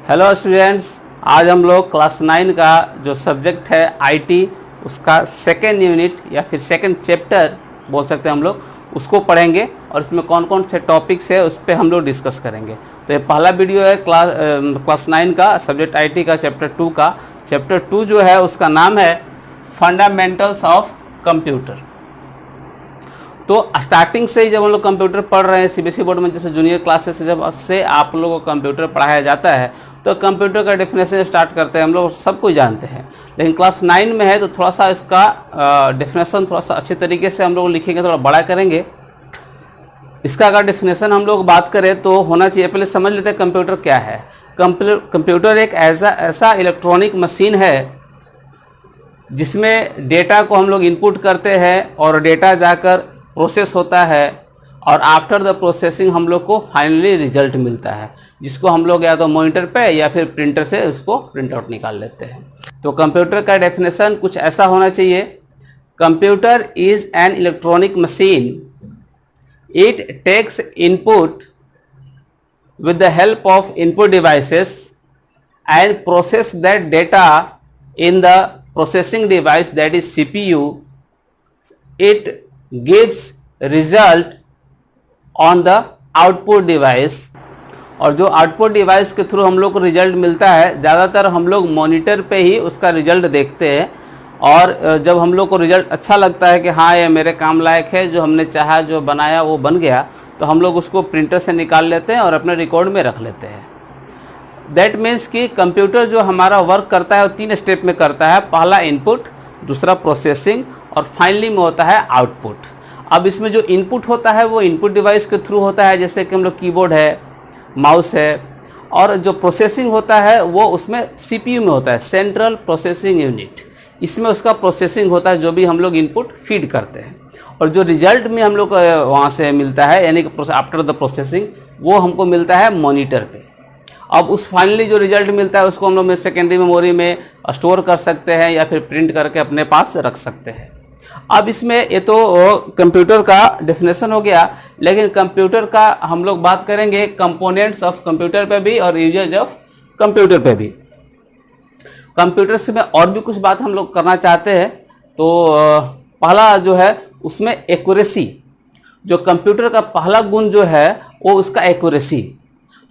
Hello students, आज हम लोग क्लास 9 का जो सब्जेक्ट है आईटी उसका सेकेंड यूनिट या फिर सेकेंड चैप्टर बोल सकते हैं हम लोग, उसको पढ़ेंगे और इसमें कौन कौन से टॉपिक्स है उस पर हम लोग डिस्कस करेंगे। तो ये पहला वीडियो है क्लास 9 का सब्जेक्ट आईटी का चैप्टर 2 का। चैप्टर 2 जो है उसका नाम है फंडामेंटल्स ऑफ कंप्यूटर। तो स्टार्टिंग से ही जब हम लोग कंप्यूटर पढ़ रहे हैं सीबीएसई बोर्ड में, जैसे जूनियर क्लासेस से जब से आप लोगों को कंप्यूटर पढ़ाया जाता है तो कंप्यूटर का डेफिनेशन स्टार्ट करते हैं, हम लोग सब कुछ जानते हैं। लेकिन क्लास 9 में है तो थोड़ा सा इसका डेफिनेशन थोड़ा सा अच्छे तरीके से हम लोग लिखेंगे, थोड़ा बड़ा करेंगे। इसका अगर डेफिनेशन हम लोग बात करें तो होना चाहिए, पहले समझ लेते हैं कंप्यूटर क्या है। कंप्यूटर एक ऐसा इलेक्ट्रॉनिक मशीन है जिसमें डेटा को हम लोग इनपुट करते हैं और डेटा जाकर प्रोसेस होता है और आफ्टर द प्रोसेसिंग हम लोग को फाइनली रिजल्ट मिलता है, जिसको हम लोग या तो मॉनिटर पे या फिर प्रिंटर से उसको प्रिंट आउट निकाल लेते हैं। तो कंप्यूटर का डेफिनेशन कुछ ऐसा होना चाहिए। Computer is an electronic machine, it takes input with the help of input devices and process that data in the processing device, that is CPU. It gives result on the output device, और जो output device के through हम लोग को result मिलता है, ज़्यादातर हम लोग मॉनिटर पे ही उसका रिजल्ट देखते हैं। और जब हम लोग को रिजल्ट अच्छा लगता है कि हाँ ये मेरे काम लायक है, जो हमने चाहा जो बनाया वो बन गया, तो हम लोग उसको प्रिंटर से निकाल लेते हैं और अपने रिकॉर्ड में रख लेते हैं। दैट मीन्स कि कंप्यूटर जो हमारा वर्क करता है वो 3 स्टेप में करता है। पहला इनपुट, दूसरा प्रोसेसिंग और फाइनली में होता है आउटपुट। अब इसमें जो इनपुट होता है वो इनपुट डिवाइस के थ्रू होता है, जैसे कि हम लोग कीबोर्ड है, माउस है, और जो प्रोसेसिंग होता है वो उसमें सीपीयू में होता है, सेंट्रल प्रोसेसिंग यूनिट। इसमें उसका प्रोसेसिंग होता है, जो भी हम लोग इनपुट फीड करते हैं, और जो रिजल्ट में हम लोग वहाँ से मिलता है यानी कि आफ्टर द प्रोसेसिंग वो हमको मिलता है मॉनिटर पे। अब उस फाइनली जो रिजल्ट मिलता है उसको हम लोग सेकेंडरी मेमोरी में स्टोर कर सकते हैं या फिर प्रिंट करके अपने पास रख सकते हैं। अब इसमें ये तो कंप्यूटर का डेफिनेशन हो गया, लेकिन कंप्यूटर का हम लोग बात करेंगे कंपोनेंट्स ऑफ कंप्यूटर पे भी और यूजेज ऑफ कंप्यूटर पे भी। कंप्यूटर से में और भी कुछ बात हम लोग करना चाहते हैं। तो पहला जो है उसमें एक्यूरेसी, जो कंप्यूटर का पहला गुण जो है वो उसका एक्यूरेसी।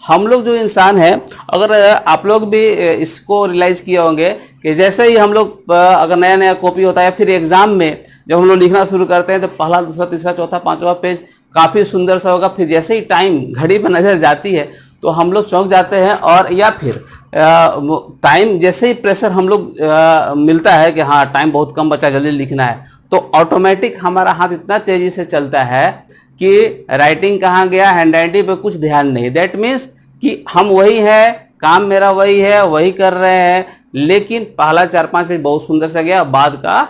हम लोग जो इंसान हैं, अगर आप लोग भी इसको रियलाइज़ किए होंगे कि जैसे ही हम लोग अगर नया नया कॉपी होता है या फिर एग्ज़ाम में जब हम लोग लिखना शुरू करते हैं तो पहला, दूसरा, तीसरा, चौथा, 5वां पेज काफ़ी सुंदर सा होगा, फिर जैसे ही टाइम घड़ी पर नज़र जाती है तो हम लोग चौंक जाते हैं, और या फिर टाइम जैसे ही प्रेशर हम लोग मिलता है कि हाँ टाइम बहुत कम बचा, जल्दी लिखना है, तो ऑटोमेटिक हमारा हाथ इतना तेजी से चलता है कि राइटिंग कहाँ गया, हैंड राइटिंग पे कुछ ध्यान नहीं। दैट मीन्स कि हम वही है, काम मेरा वही है, वही कर रहे हैं, लेकिन पहला 4-5 पेज बहुत सुंदर से गया, बाद का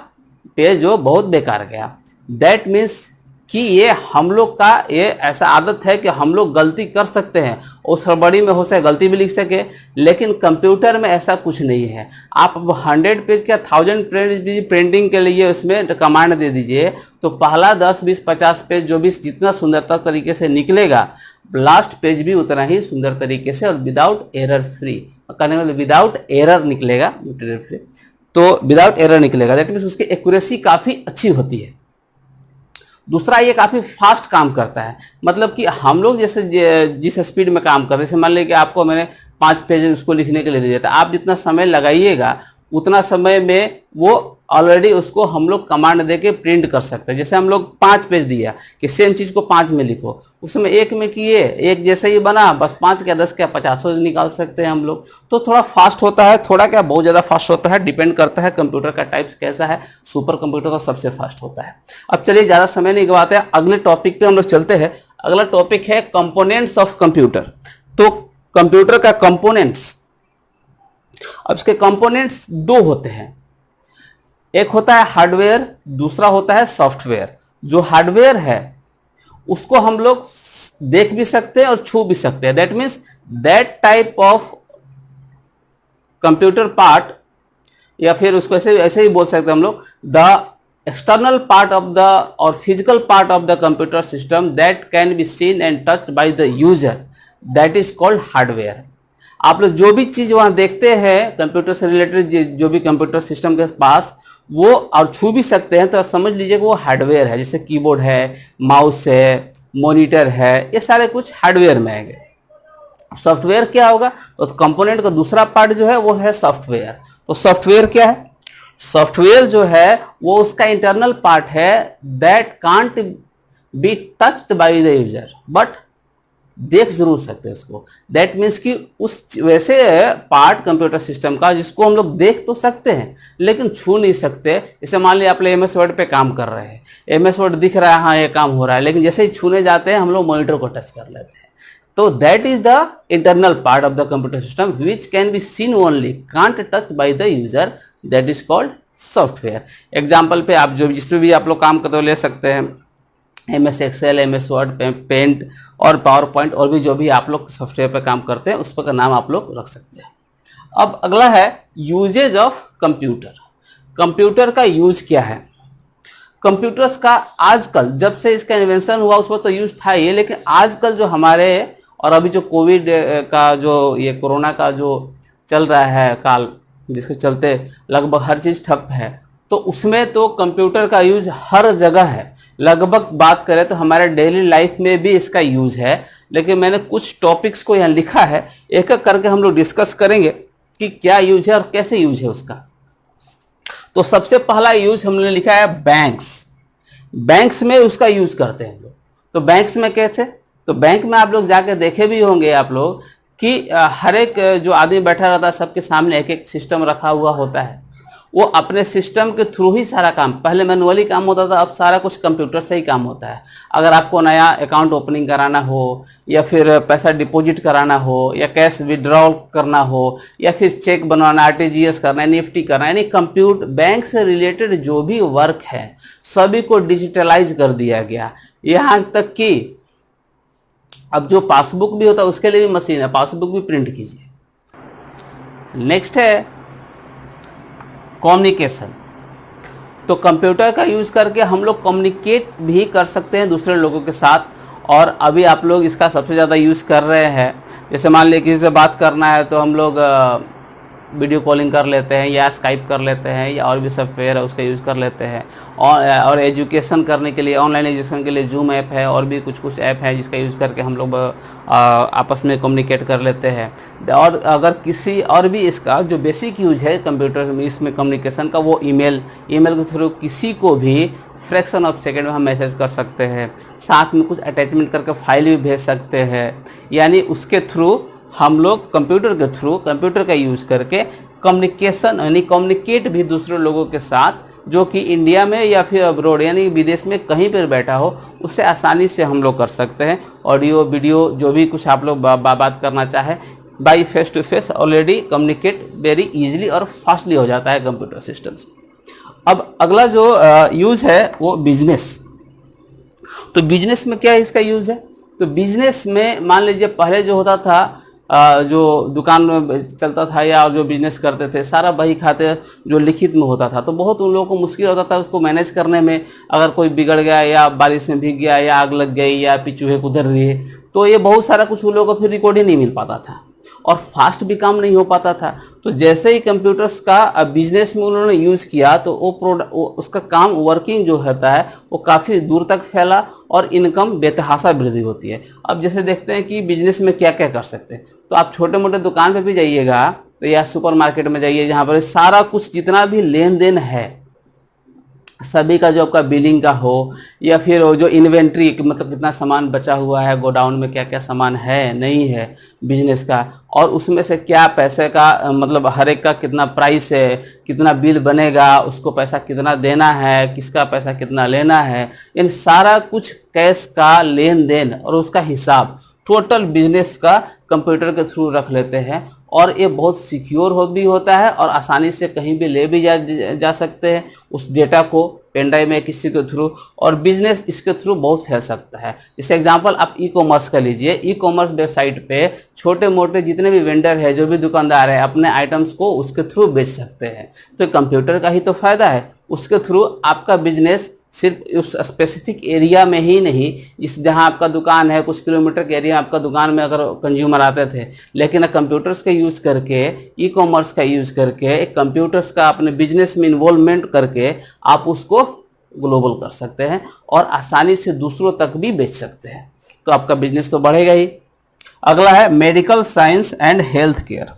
पेज जो बहुत बेकार गया। दैट मीन्स कि ये हम लोग का ये ऐसा आदत है कि हम लोग गलती कर सकते हैं, उस हड़बड़ी में हो सके गलती भी लिख सके, लेकिन कंप्यूटर में ऐसा कुछ नहीं है। आप 100 पेज का 1000 पेज प्रिंटिंग के लिए उसमें कमांड दे दीजिए तो पहला 10, 20, 50 पेज जो भी जितना सुंदरता तरीके से निकलेगा, लास्ट पेज भी उतना ही सुंदर तरीके से और विदाउट एरर फ्री, कहने वाले विदाउट एरर निकलेगा, तो विदाउट एरर निकलेगा। दैट मीन्स उसकी एक्यूरेसी काफ़ी अच्छी होती है। दूसरा, ये काफ़ी फास्ट काम करता है, मतलब कि हम लोग जैसे जिस स्पीड में काम करते हैं, जैसे मान लीजिए कि आपको मैंने 5 पेज उसको लिखने के लिए दे दिया था, आप जितना समय लगाइएगा उतना समय में वो ऑलरेडी उसको हम लोग कमांड देके प्रिंट कर सकते हैं। जैसे हम लोग 5 पेज दिया कि सेम चीज़ को 5 में लिखो, उसमें 1 में किए, एक जैसे ही बना, बस 5 क्या 10 क्या 50 निकाल सकते हैं हम लोग। तो थोड़ा फास्ट होता है, थोड़ा क्या बहुत ज़्यादा फास्ट होता है, डिपेंड करता है कंप्यूटर का टाइप्स कैसा है। सुपर कंप्यूटर का सबसे फास्ट होता है। अब चलिए ज़्यादा समय नहीं गवाते हैं, अगले टॉपिक पे हम लोग चलते हैं। अगला टॉपिक है कंपोनेंट्स ऑफ कंप्यूटर। तो कंप्यूटर का कंपोनेंट्स, अब इसके कंपोनेंट्स 2 होते हैं, एक होता है हार्डवेयर, दूसरा होता है सॉफ्टवेयर। जो हार्डवेयर है उसको हम लोग देख भी सकते हैं और छू भी सकते हैं। That means that type of computer part, या फिर उसको ऐसे ही बोल सकते हैं हम लोग, the external part of the or physical part of the computer system that can be seen and touched by the user, that is called hardware. आप लोग जो भी चीज वहां देखते हैं कंप्यूटर से रिलेटेड, जो भी कंप्यूटर सिस्टम के पास वो और छू भी सकते हैं, तो समझ लीजिए कि वो हार्डवेयर है। जैसे कीबोर्ड है, माउस है, मॉनिटर है, ये सारे कुछ हार्डवेयर में आएंगे। सॉफ्टवेयर क्या होगा? तो कंपोनेंट का दूसरा पार्ट जो है वो है सॉफ्टवेयर। तो सॉफ्टवेयर क्या है? सॉफ्टवेयर जो है वो उसका इंटरनल पार्ट है that can't be touched by the user, but देख जरूर सकते हैं उसको। दैट मीन्स कि उस वैसे पार्ट कंप्यूटर सिस्टम का जिसको हम लोग देख तो सकते हैं लेकिन छू नहीं सकते। जैसे मान लिया आप लोग एमएस वर्ड पे काम कर रहे हैं, एमएस वर्ड दिख रहा है, हाँ ये काम हो रहा है, लेकिन जैसे ही छूने जाते हैं हम लोग मॉनिटर को टच कर लेते हैं। तो that is the internal part of the computer system which can be seen only, can't touch by the user, that is called software. Example पे आप जो जिसमें भी आप लोग काम करते हो ले सकते हैं, MS Excel, MS Word, Paint और पावर पॉइंट, और भी जो भी आप लोग सॉफ्टवेयर पर काम करते हैं उस पर का नाम आप लोग रख सकते हैं। अब अगला है यूजेज ऑफ कंप्यूटर। कंप्यूटर का यूज क्या है? कंप्यूटर्स का आजकल, जब से इसका इन्वेंशन हुआ उस वक्त तो यूज था ही, लेकिन आजकल जो हमारे और अभी जो कोविड का जो ये कोरोना का जो चल रहा है काल, जिसके चलते लगभग हर चीज ठप है, तो उसमें तो कंप्यूटर का यूज हर जगह है। लगभग बात करें तो हमारे डेली लाइफ में भी इसका यूज है। लेकिन मैंने कुछ टॉपिक्स को यहाँ लिखा है, एक एक करके हम लोग डिस्कस करेंगे कि क्या यूज है और कैसे यूज है उसका। तो सबसे पहला यूज हमने लिखा है बैंक्स। बैंक्स में उसका यूज करते हैं लोग। तो बैंक्स में कैसे? तो बैंक में आप लोग जाके देखे भी होंगे आप लोग कि हर एक जो आदमी बैठा रहता है सबके सामने एक एक सिस्टम रखा हुआ होता है। वो अपने सिस्टम के थ्रू ही सारा काम, पहले मैनुअली काम होता था, अब सारा कुछ कंप्यूटर से ही काम होता है। अगर आपको नया अकाउंट ओपनिंग कराना हो, या फिर पैसा डिपॉजिट कराना हो, या कैश विड्रॉल करना हो, या फिर चेक बनवाना, आरटीजीएस करना है, निफ्टी करना है, यानी कंप्यूटर बैंक से रिलेटेड जो भी वर्क है सभी को डिजिटलाइज कर दिया गया। यहाँ तक कि अब जो पासबुक भी होता है उसके लिए भी मशीन है, पासबुक भी प्रिंट कीजिए। नेक्स्ट है कम्युनिकेशन। तो कंप्यूटर का यूज करके हम लोग कम्युनिकेट भी कर सकते हैं दूसरे लोगों के साथ। और अभी आप लोग इसका सबसे ज़्यादा यूज़ कर रहे हैं। जैसे मान लिया किसी से बात करना है तो हम लोग वीडियो कॉलिंग कर लेते हैं, या स्काइप कर लेते हैं, या और भी सॉफ्टवेयर है उसका यूज़ कर लेते हैं। और एजुकेशन करने के लिए, ऑनलाइन एजुकेशन के लिए जूम ऐप है, और भी कुछ कुछ ऐप है जिसका यूज़ करके हम लोग आपस में कम्युनिकेट कर लेते हैं। और अगर किसी और भी इसका जो बेसिक यूज है कंप्यूटर में इसमें कम्युनिकेशन का, वो ईमेल के थ्रू किसी को भी फ्रैक्शन ऑफ सेकेंड में हम मैसेज कर सकते हैं। साथ में कुछ अटैचमेंट करके फाइल भी भेज सकते हैं। यानी उसके थ्रू हम लोग कंप्यूटर के थ्रू, कंप्यूटर का यूज़ करके कम्युनिकेशन यानी कम्युनिकेट भी दूसरे लोगों के साथ, जो कि इंडिया में या फिर अब्रोड यानी विदेश में कहीं पर बैठा हो, उससे आसानी से हम लोग कर सकते हैं। ऑडियो वीडियो जो भी कुछ आप लोग बात करना चाहे by face to face already communicate very easily और फास्टली हो जाता है कंप्यूटर सिस्टम से। अब अगला जो यूज़ है वो बिजनेस। तो बिजनेस में क्या है इसका यूज़ है? तो बिजनेस में मान लीजिए पहले जो होता था, जो दुकान में चलता था या जो बिजनेस करते थे, सारा बही खाते जो लिखित में होता था, तो बहुत उन लोगों को मुश्किल होता था उसको मैनेज करने में। अगर कोई बिगड़ गया, या बारिश में भीग गया, या आग लग गई, या चूहे कुधर रही, तो ये बहुत सारा कुछ उन लोगों को फिर रिकॉर्ड ही नहीं मिल पाता था और फास्ट भी काम नहीं हो पाता था। तो जैसे ही कंप्यूटर्स का बिजनेस में उन्होंने यूज़ किया तो वो उसका काम वर्किंग जो होता है वो काफ़ी दूर तक फैला और इनकम बेतहाशा वृद्धि होती है। अब जैसे देखते हैं कि बिजनेस में क्या क्या कर सकते हैं, तो आप छोटे मोटे दुकान पे भी जाइएगा तो या सुपर मार्केट में जाइए, जहाँ पर सारा कुछ जितना भी लेन देन है सभी का, जो आपका बिलिंग का हो, या फिर जो इन्वेंट्री मतलब कितना सामान बचा हुआ है गोडाउन में, क्या क्या सामान है नहीं है बिजनेस का, और उसमें से क्या पैसे का मतलब हर एक का कितना प्राइस है, कितना बिल बनेगा, उसको पैसा कितना देना है, किसका पैसा कितना लेना है, इन सारा कुछ कैश का लेन देन और उसका हिसाब टोटल बिजनेस का कंप्यूटर के थ्रू रख लेते हैं। और ये बहुत सिक्योर भी होता है और आसानी से कहीं भी ले भी जा सकते हैं उस डेटा को पेन ड्राइव में किसी के थ्रू, और बिजनेस इसके थ्रू बहुत फैल सकता है। जैसे एग्जांपल आप ई कॉमर्स का लीजिए। ई कॉमर्स वेबसाइट पे छोटे मोटे जितने भी वेंडर है, जो भी दुकानदार है, अपने आइटम्स को उसके थ्रू बेच सकते हैं। तो कंप्यूटर का ही तो फायदा है, उसके थ्रू आपका बिजनेस सिर्फ उस स्पेसिफिक एरिया में ही नहीं, इस जहाँ आपका दुकान है कुछ किलोमीटर के एरिया आपका दुकान में अगर कंज्यूमर आते थे, लेकिन कंप्यूटर्स का यूज़ करके, ई कॉमर्स का यूज़ करके, एक कंप्यूटर्स का अपने बिजनेस में इन्वॉल्वमेंट करके आप उसको ग्लोबल कर सकते हैं और आसानी से दूसरों तक भी बेच सकते हैं, तो आपका बिजनेस तो बढ़ेगा ही। अगला है medical science and health care.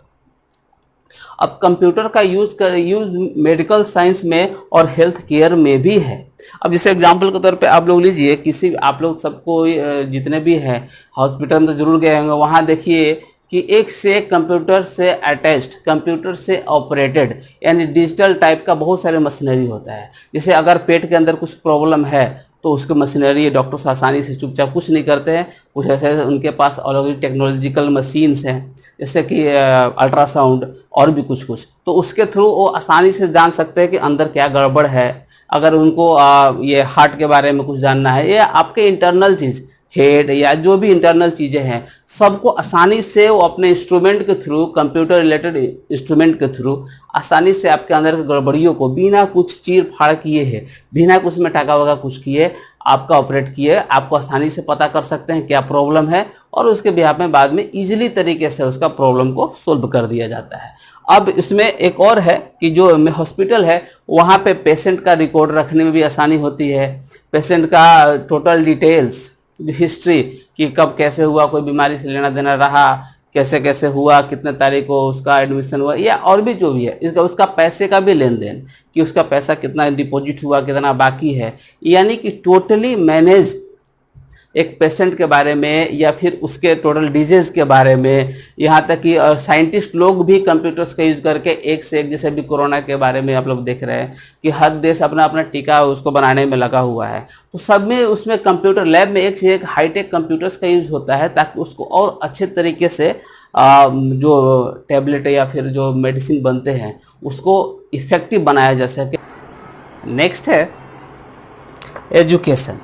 अब कंप्यूटर का यूज मेडिकल साइंस में और हेल्थ केयर में भी है। अब जैसे एग्जांपल के तौर पे आप लोग लीजिए, किसी आप लोग सबको जितने भी हैं हॉस्पिटल में तो जरूर गए होंगे, वहाँ देखिए कि एक से एक कंप्यूटर से अटैच्ड, कंप्यूटर से ऑपरेटेड यानी डिजिटल टाइप का बहुत सारे मशीनरी होता है। जैसे अगर पेट के अंदर कुछ प्रॉब्लम है तो उसके मशीनरी डॉक्टर्स आसानी से चुपचाप कुछ नहीं करते हैं, कुछ ऐसे उनके पास अलग टेक्नोलॉजिकल मशीन्स हैं जैसे कि अल्ट्रासाउंड और भी कुछ कुछ, तो उसके थ्रू वो आसानी से जान सकते हैं कि अंदर क्या गड़बड़ है। अगर उनको ये हार्ट के बारे में कुछ जानना है या आपके इंटरनल चीज़ हेड या जो भी इंटरनल चीज़ें हैं सबको आसानी से वो अपने इंस्ट्रूमेंट के थ्रू, कंप्यूटर रिलेटेड इंस्ट्रूमेंट के थ्रू आसानी से आपके अंदर की गड़बड़ियों को बिना कुछ चीर फाड़ किए है, बिना कुछ में टाका वगा कुछ किए आपका ऑपरेट किए, आपको आसानी से पता कर सकते हैं क्या प्रॉब्लम है और उसके बिहाफ में बाद में ईजिली तरीके से उसका प्रॉब्लम को सोल्व कर दिया जाता है। अब इसमें एक और है कि जो हॉस्पिटल है वहाँ पे पेशेंट का रिकॉर्ड रखने में भी आसानी होती है, पेशेंट का टोटल डिटेल्स, हिस्ट्री कि कब कैसे हुआ, कोई बीमारी से लेना देना रहा, कैसे कैसे हुआ, कितने तारीख को उसका एडमिशन हुआ या और भी जो भी है, इसका उसका पैसे का भी लेन देन कि उसका पैसा कितना डिपॉजिट हुआ, कितना बाकी है, यानी कि टोटली मैनेज एक पेशेंट के बारे में या फिर उसके टोटल डिजीज के बारे में, यहाँ तक कि साइंटिस्ट लोग भी कंप्यूटर्स का यूज़ करके एक से एक, जैसे अभी कोरोना के बारे में आप लोग देख रहे हैं कि हर देश अपना अपना टीका उसको बनाने में लगा हुआ है, तो सब में उसमें कंप्यूटर लैब में एक से एक हाईटेक कंप्यूटर्स का यूज़ होता है ताकि उसको और अच्छे तरीके से जो टैबलेट या फिर जो मेडिसिन बनते हैं उसको इफेक्टिव बनाया जा सके। नेक्स्ट है एजुकेशन,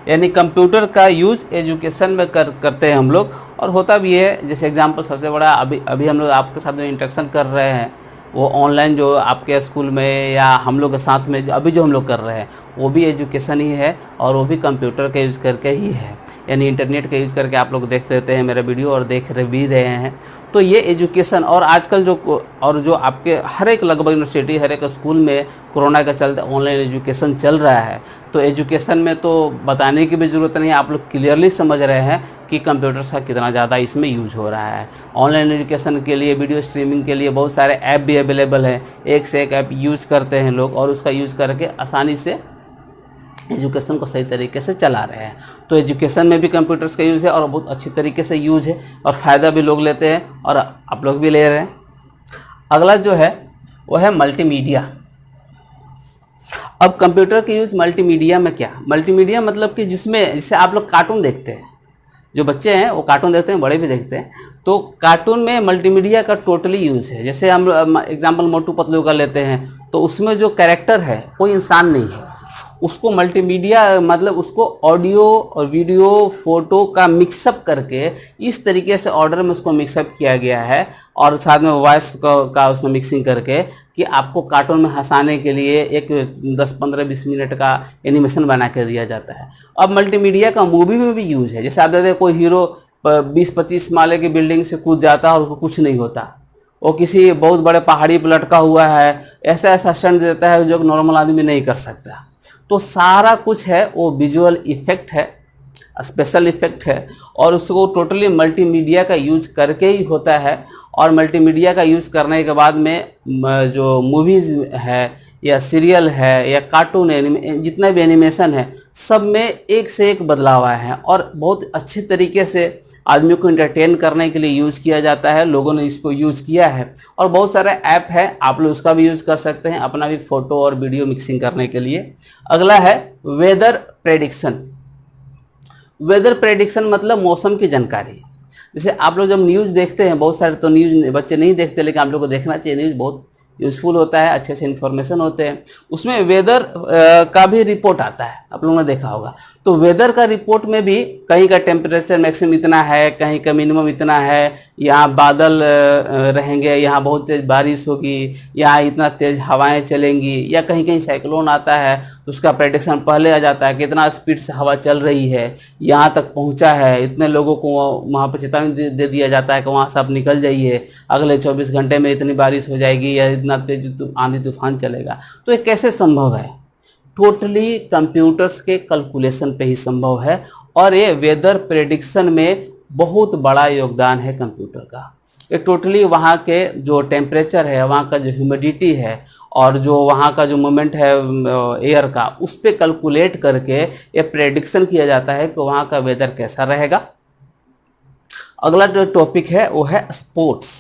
यानी कंप्यूटर का यूज़ एजुकेशन में करते हैं हम लोग, और होता भी है। जैसे एग्जांपल सबसे बड़ा अभी हम लोग आपके साथ जो इंटरेक्शन कर रहे हैं वो ऑनलाइन जो आपके स्कूल में या हम लोग के साथ में अभी जो हम लोग कर रहे हैं वो भी एजुकेशन ही है और वो भी कंप्यूटर का यूज़ करके ही है, यानी इंटरनेट का यूज़ करके आप लोग देख लेते हैं मेरा वीडियो और देख भी रहे हैं। तो ये एजुकेशन, और आजकल जो आपके हर एक लगभग यूनिवर्सिटी, हर एक स्कूल में कोरोना के चलते ऑनलाइन एजुकेशन चल रहा है, तो एजुकेशन में तो बताने की भी ज़रूरत नहीं है, आप लोग क्लियरली समझ रहे हैं कि कंप्यूटर्स का कितना ज़्यादा इसमें यूज हो रहा है। ऑनलाइन एजुकेशन के लिए, वीडियो स्ट्रीमिंग के लिए बहुत सारे ऐप भी अवेलेबल हैं, एक से एक ऐप यूज करते हैं लोग और उसका यूज़ करके आसानी से एजुकेशन को सही तरीके से चला रहे हैं। तो एजुकेशन में भी कंप्यूटर्स का यूज़ है और बहुत अच्छी तरीके से यूज है और फ़ायदा भी लोग लेते हैं और आप लोग भी ले रहे हैं। अगला जो है वो है मल्टीमीडिया। अब कंप्यूटर के यूज़ मल्टीमीडिया में क्या, मल्टीमीडिया मतलब कि जिसमें जैसे आप लोग कार्टून देखते हैं, जो बच्चे हैं वो कार्टून देखते हैं, बड़े भी देखते हैं, तो कार्टून में मल्टीमीडिया का टोटली यूज़ है। जैसे हम एग्जांपल मोटू पतलू का लेते हैं तो उसमें जो कैरेक्टर है कोई इंसान नहीं है, उसको मल्टीमीडिया मतलब उसको ऑडियो और वीडियो फोटो का मिक्सअप करके इस तरीके से ऑर्डर में उसको मिक्सअप किया गया है और साथ में वॉइस का उसमें मिक्सिंग करके कि आपको कार्टून में हंसाने के लिए एक 10-15-20 मिनट का एनिमेशन बना के दिया जाता है। अब मल्टीमीडिया का मूवी में भी यूज़ है। जैसे आप देखते हैं कोई हीरो 20-25 माले की बिल्डिंग से कूद जाता है और उसको कुछ नहीं होता, वो किसी बहुत बड़े पहाड़ी पर लटका हुआ है, ऐसा ऐसा स्टंट देता है जो नॉर्मल आदमी नहीं कर सकता। तो सारा कुछ है वो विजुअल इफेक्ट है, स्पेशल इफेक्ट है और उसको टोटली मल्टीमीडिया का यूज करके ही होता है। और मल्टीमीडिया का यूज करने के बाद में जो मूवीज है या सीरियल है या कार्टून जितना भी एनिमेशन है सब में एक से एक बदलाव आया है और बहुत अच्छे तरीके से आदमी को एंटरटेन करने के लिए यूज़ किया जाता है। लोगों ने इसको यूज़ किया है और बहुत सारे ऐप है, आप लोग उसका भी यूज़ कर सकते हैं अपना भी फोटो और वीडियो मिक्सिंग करने के लिए। अगला है वेदर प्रेडिक्शन। वेदर प्रेडिक्शन मतलब मौसम की जानकारी। जैसे आप लोग जब न्यूज़ देखते हैं, बहुत सारे तो न्यूज़ बच्चे नहीं देखते लेकिन आप लोग को देखना चाहिए, न्यूज़ बहुत यूज़फुल होता है, अच्छे से इन्फॉर्मेशन होते हैं। उसमें वेदर का भी रिपोर्ट आता है, आप लोगों ने देखा होगा। तो वेदर का रिपोर्ट में भी कहीं का टेम्परेचर मैक्सिमम इतना है, कहीं का मिनिमम इतना है, यहाँ बादल रहेंगे, यहाँ बहुत तेज बारिश होगी, यहाँ इतना तेज हवाएं चलेंगी, या कहीं कहीं साइक्लोन आता है तो उसका प्रेडिक्शन पहले आ जाता है, कितना स्पीड से हवा चल रही है, यहाँ तक पहुँचा है, इतने लोगों को वहाँ पर चेतावनी दे दिया जाता है कि वहाँ से आप निकल जाइए, अगले 24 घंटे में इतनी बारिश हो जाएगी या इतना तेज आंधी तूफान चलेगा। तो ये कैसे संभव है? टोटली कंप्यूटर्स के कैलकुलेशन पे ही संभव है, और ये वेदर प्रेडिक्शन में बहुत बड़ा योगदान है कंप्यूटर का। ये टोटली वहाँ के जो टेम्परेचर है, वहाँ का जो ह्यूमिडिटी है, और जो वहाँ का जो मूवमेंट है एयर का, उस पर कैलकुलेट करके ये प्रेडिक्शन किया जाता है कि वहाँ का वेदर कैसा रहेगा। अगला जो टॉपिक है वो है स्पोर्ट्स।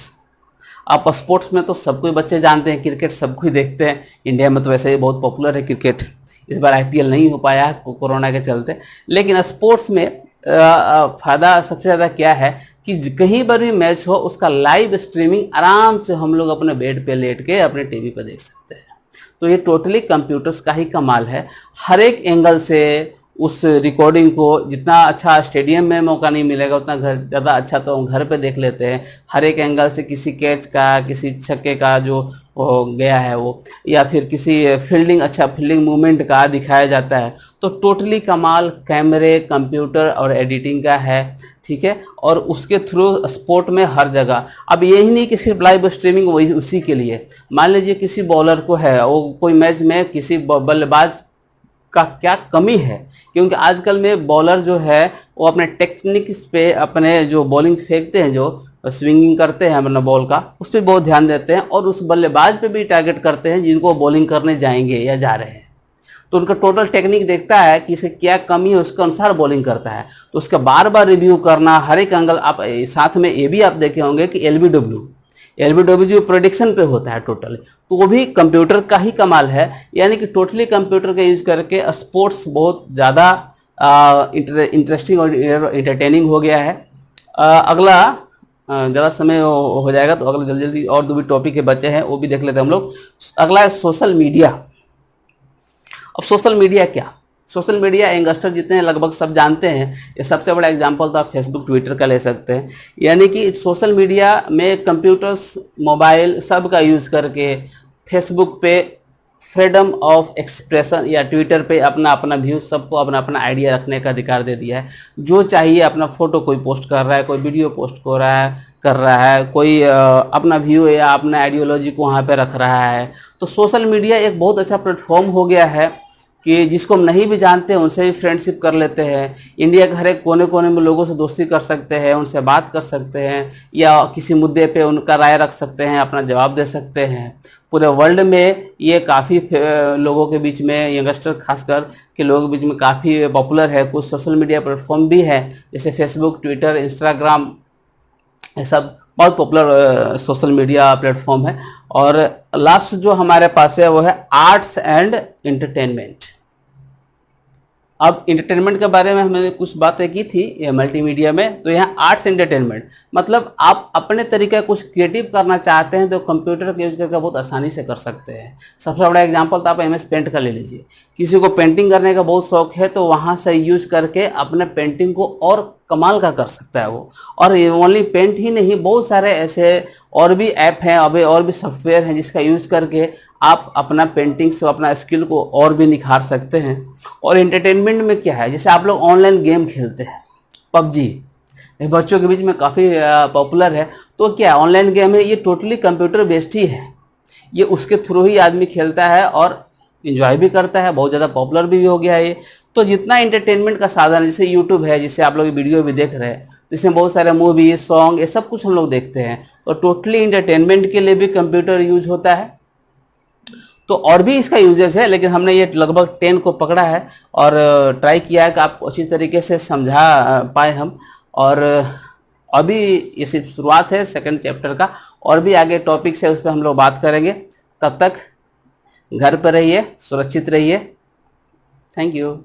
आप स्पोर्ट्स में तो सब कोई बच्चे जानते हैं, क्रिकेट सब कोई देखते हैं, इंडिया में तो वैसे ही बहुत पॉपुलर है क्रिकेट। इस बार आईपीएल नहीं हो पाया है कोरोना के चलते, लेकिन स्पोर्ट्स में फ़ायदा सबसे ज़्यादा क्या है कि कहीं पर भी मैच हो उसका लाइव स्ट्रीमिंग आराम से हम लोग अपने बेड पे लेट के अपने टीवी पे देख सकते हैं। तो ये टोटली कंप्यूटर्स का ही कमाल है। हर एक एंगल से उस रिकॉर्डिंग को, जितना अच्छा स्टेडियम में मौका नहीं मिलेगा उतना घर ज़्यादा अच्छा तो हम घर पे देख लेते हैं। हर एक एंगल से किसी कैच का, किसी छक्के का जो हो गया है वो, या फिर किसी फील्डिंग, अच्छा फील्डिंग मूवमेंट का दिखाया जाता है। तो टोटली कमाल कैमरे, कंप्यूटर और एडिटिंग का है, ठीक है। और उसके थ्रू स्पोर्ट में हर जगह, अब यही नहीं कि सिर्फ लाइव स्ट्रीमिंग वही उसी के लिए। मान लीजिए किसी बॉलर को है, वो कोई मैच में किसी बल्लेबाज का क्या कमी है, क्योंकि आजकल में बॉलर जो है वो अपने टेक्निक्स पे, अपने जो बॉलिंग फेंकते हैं, जो स्विंगिंग करते हैं अपना बॉल का, उस पर बहुत ध्यान देते हैं, और उस बल्लेबाज पे भी टारगेट करते हैं जिनको बॉलिंग करने जाएंगे या जा रहे हैं। तो उनका टोटल टेक्निक देखता है कि इसे क्या कमी है, उसके अनुसार बॉलिंग करता है। तो उसका बार बार रिव्यू करना, हर एक एंगल। आप साथ में ये भी आप देखे होंगे कि एलबीडब्ल्यू जो प्रोडिक्शन पे होता है टोटल, तो वो भी कंप्यूटर का ही कमाल है। यानी कि टोटली कंप्यूटर का यूज करके स्पोर्ट्स बहुत ज़्यादा इंटरेस्टिंग और इंटरटेनिंग हो गया है। अगला ज़्यादा समय हो जाएगा तो अगला जल्दी जल्दी और दो भी टॉपिक के बच्चे हैं वो भी देख लेते हैं हम लोग। अगला है सोशल मीडिया। अब सोशल मीडिया क्या? सोशल मीडिया यंगस्टर जितने हैं लगभग सब जानते हैं। ये सबसे बड़ा एग्जांपल तो आप फेसबुक, ट्विटर का ले सकते हैं। यानी कि सोशल मीडिया में कंप्यूटर्स, मोबाइल सब का यूज़ करके फेसबुक पे फ्रीडम ऑफ एक्सप्रेशन, या ट्विटर पे अपना अपना व्यू, सबको अपना अपना आइडिया रखने का अधिकार दे दिया है। जो चाहिए अपना फोटो कोई पोस्ट कर रहा है, कोई वीडियो पोस्ट कर रहा है, कोई अपना व्यू या अपना आइडियोलॉजी को वहाँ पे रख रहा है। तो सोशल मीडिया एक बहुत अच्छा प्लेटफॉर्म हो गया है कि जिसको हम नहीं भी जानते हैं उनसे भी फ्रेंडशिप कर लेते हैं। इंडिया के हर एक कोने कोने में लोगों से दोस्ती कर सकते हैं, उनसे बात कर सकते हैं, या किसी मुद्दे पे उनका राय रख सकते हैं, अपना जवाब दे सकते हैं। पूरे वर्ल्ड में ये काफ़ी लोगों के बीच में, यंगस्टर खासकर के लोगों के बीच में काफ़ी पॉपुलर है। कुछ सोशल मीडिया प्लेटफॉर्म भी है जैसे फेसबुक, ट्विटर, इंस्टाग्राम, ये सब बहुत पॉपुलर सोशल मीडिया प्लेटफॉर्म है। और लास्ट जो हमारे पास है वो है आर्ट्स एंड एंटरटेनमेंट। अब इंटरटेनमेंट के बारे में हमने कुछ बातें की थी ये मल्टीमीडिया में, तो यहाँ आर्ट्स एंटरटेनमेंट मतलब आप अपने तरीके कुछ क्रिएटिव करना चाहते हैं तो कंप्यूटर का यूज करके बहुत आसानी से कर सकते हैं। सबसे बड़ा एग्जांपल तो आप MS पेंट का ले लीजिए। किसी को पेंटिंग करने का बहुत शौक है तो वहाँ से यूज करके अपने पेंटिंग को और कमाल का कर सकता है वो। और ओनली पेंट ही नहीं, बहुत सारे ऐसे और भी ऐप हैं, अभी और भी सॉफ्टवेयर हैं जिसका यूज करके आप अपना पेंटिंग से अपना स्किल को और भी निखार सकते हैं। और एंटरटेनमेंट में क्या है, जैसे आप लोग ऑनलाइन गेम खेलते हैं, पबजी बच्चों के बीच में काफ़ी पॉपुलर है। तो क्या ऑनलाइन गेम है, ये टोटली कंप्यूटर बेस्ड ही है। ये उसके थ्रू ही आदमी खेलता है और इंजॉय भी करता है, बहुत ज़्यादा पॉपुलर भी हो गया है ये। तो जितना एंटरटेनमेंट का साधन है, जैसे यूट्यूब है जिससे आप लोग वीडियो भी देख रहे हैं, तो इसमें बहुत सारे मूवी, सॉन्ग, ये सब कुछ हम लोग देखते हैं। तो टोटली एंटरटेनमेंट के लिए भी कंप्यूटर यूज होता है। तो और भी इसका यूजेस है, लेकिन हमने ये लगभग 10 को पकड़ा है और ट्राई किया है कि आप अच्छी तरीके से समझा पाए हम। और अभी ये सिर्फ शुरुआत है सेकंड चैप्टर का, और भी आगे टॉपिक्स है उस पर हम लोग बात करेंगे। तब तक घर पर रहिए, सुरक्षित रहिए। Thank you.